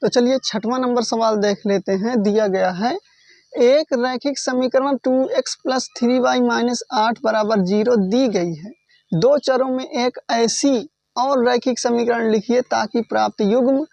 तो चलिए 6वां नंबर सवाल देख लेते हैं। दिया गया है एक रैखिक समीकरण 2x + 3y - 8 = 0 दी गई है। दो चरों में एक ऐसी और रैखिक समीकरण लिखिए ताकि प्राप्त युग्म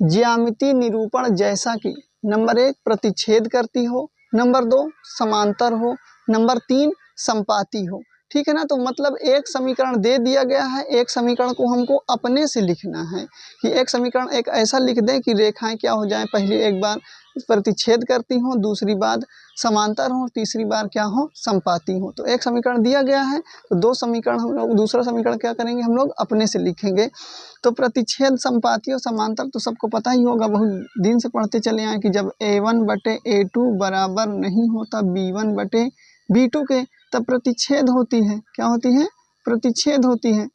ज्यामितीय निरूपण जैसा कि नंबर 1 प्रतिच्छेद करती हो, नंबर 2 समांतर हो, नंबर 3 संपाती हो। ठीक है ना। तो मतलब एक समीकरण दे दिया गया है, एक समीकरण को हमको अपने से लिखना है कि एक समीकरण एक ऐसा लिख दें कि रेखाएं क्या हो जाएं, पहली एक बार प्रतिच्छेद करती हों, दूसरी बार समांतर हो, तीसरी बार क्या हो, संपाती हो। तो एक समीकरण दिया गया है तो दो समीकरण हम लोग, दूसरा समीकरण क्या करेंगे, हम लोग अपने से लिखेंगे। तो प्रतिच्छेद, संपाती और समांतर तो सबको पता ही होगा, बहुत दिन से पढ़ते चले आए कि जब a1/a2 बराबर नहीं होता b1/b2 के, तब प्रतिच्छेद होती है। क्या होती है? प्रतिच्छेद होती है।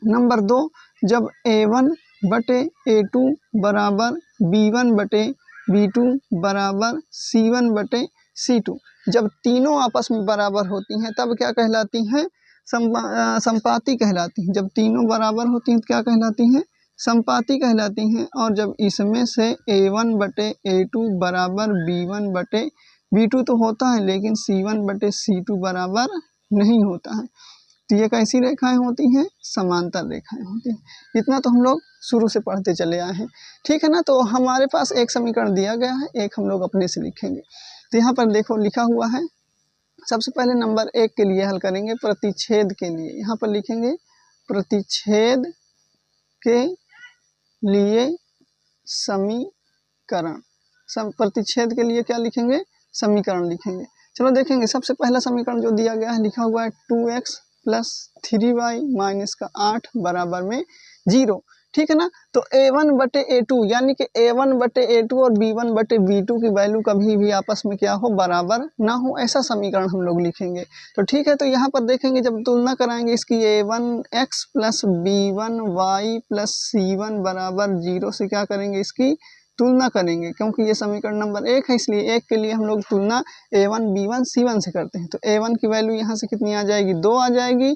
नंबर 2, जब a1/a2 बराबर b1/b2 बराबर c1/c2, जब तीनों आपस में बराबर होती हैं तब क्या कहलाती हैं? संपाती कहलाती हैं। जब तीनों बराबर होती हैं तो क्या कहलाती हैं? संपाती कहलाती हैं। और जब इसमें से a1/a2 बराबर b1/b2 तो होता है, लेकिन c1/c2 बराबर नहीं होता है, तो ये कैसी रेखाएं होती हैं? समांतर रेखाएं होती हैं। इतना तो हम लोग शुरू से पढ़ते चले आए हैं। ठीक है ना। तो हमारे पास एक समीकरण दिया गया है, एक हम लोग अपने से लिखेंगे। तो यहाँ पर देखो लिखा हुआ है, सबसे पहले नंबर 1 के लिए हल करेंगे, प्रतिच्छेद के लिए। यहाँ पर लिखेंगे प्रतिच्छेद के लिए समीकरण। प्रतिच्छेद के लिए क्या लिखेंगे? समीकरण लिखेंगे। चलो देखेंगे, सबसे पहला समीकरण जो दिया गया है लिखा हुआ है 2x + 3y - 8 = 0। ठीक है ना। तो a1/a2 यानी कि a1/a2 और b1/b2 की वैल्यू कभी भी आपस में क्या हो, बराबर ना हो, ऐसा समीकरण हम लोग लिखेंगे। तो ठीक है, तो यहाँ पर देखेंगे जब तुलना कराएंगे इसकी a1x + b1y + c1 = 0 से क्या करेंगे, इसकी तुलना करेंगे, क्योंकि ये समीकरण नंबर 1 है, इसलिए 1 के लिए हम लोग तुलना a1 b1 c1 से करते हैं। तो a1 की वैल्यू यहाँ से कितनी आ जाएगी? 2 आ जाएगी,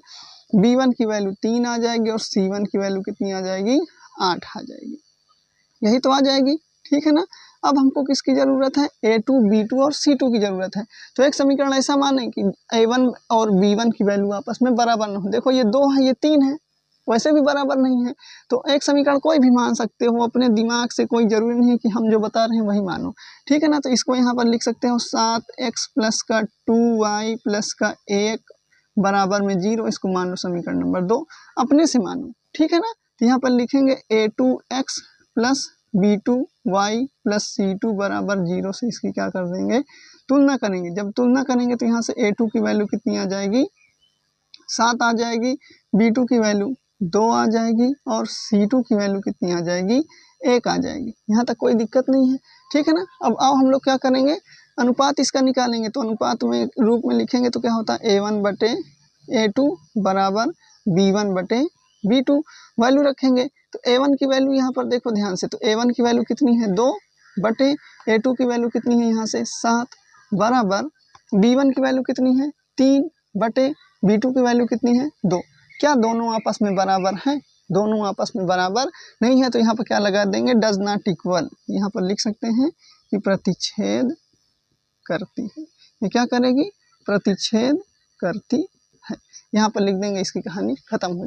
b1 की वैल्यू 3 आ जाएगी और c1 की वैल्यू कितनी आ जाएगी? 8 आ जाएगी। यही तो आ जाएगी। ठीक है ना। अब हमको किसकी ज़रूरत है? a2, b2 और c2 की ज़रूरत है। तो एक समीकरण ऐसा माने कि a1 और b1 की वैल्यू आपस में बराबर न हो। देखो ये 2 है, ये 3 है, वैसे भी बराबर नहीं है। तो एक समीकरण कोई भी मान सकते हो अपने दिमाग से, कोई ज़रूरी नहीं कि हम जो बता रहे हैं वही मानो। ठीक है ना। तो इसको यहाँ पर लिख सकते हो 7x + 2y + 1 = 0। इसको मान लो समीकरण नंबर 2, अपने से मानो। ठीक है ना। तो यहाँ पर लिखेंगे a2x + b2y + c2 = 0 से इसकी क्या कर देंगे? तुलना करेंगे। जब तुलना करेंगे तो यहाँ से a2 की वैल्यू कितनी आ जाएगी? 7 आ जाएगी, b2 की वैल्यू 2 आ जाएगी और c2 की वैल्यू कितनी आ जाएगी? 1 आ जाएगी। यहाँ तक कोई दिक्कत नहीं है। ठीक है ना। अब आओ हम लोग क्या करेंगे, अनुपात इसका निकालेंगे। तो अनुपात में रूप में लिखेंगे तो क्या होता है? a1/a2 बराबर b1/b2। वैल्यू रखेंगे तो a1 की वैल्यू यहाँ पर देखो ध्यान से, तो a1 की वैल्यू कितनी है? 2/a2 की वैल्यू कितनी है यहाँ से? 7 बराबर b1 की वैल्यू कितनी है? 3/b2 की वैल्यू कितनी है? 2। क्या दोनों आपस में बराबर हैं? दोनों आपस में बराबर नहीं है, तो यहाँ पर क्या लगा देंगे? Does not equal. यहाँ पर लिख सकते हैं कि प्रतिच्छेद करती है। ये क्या करेगी? प्रतिच्छेद करती है। यहाँ पर लिख देंगे, इसकी कहानी खत्म हो जाएगी।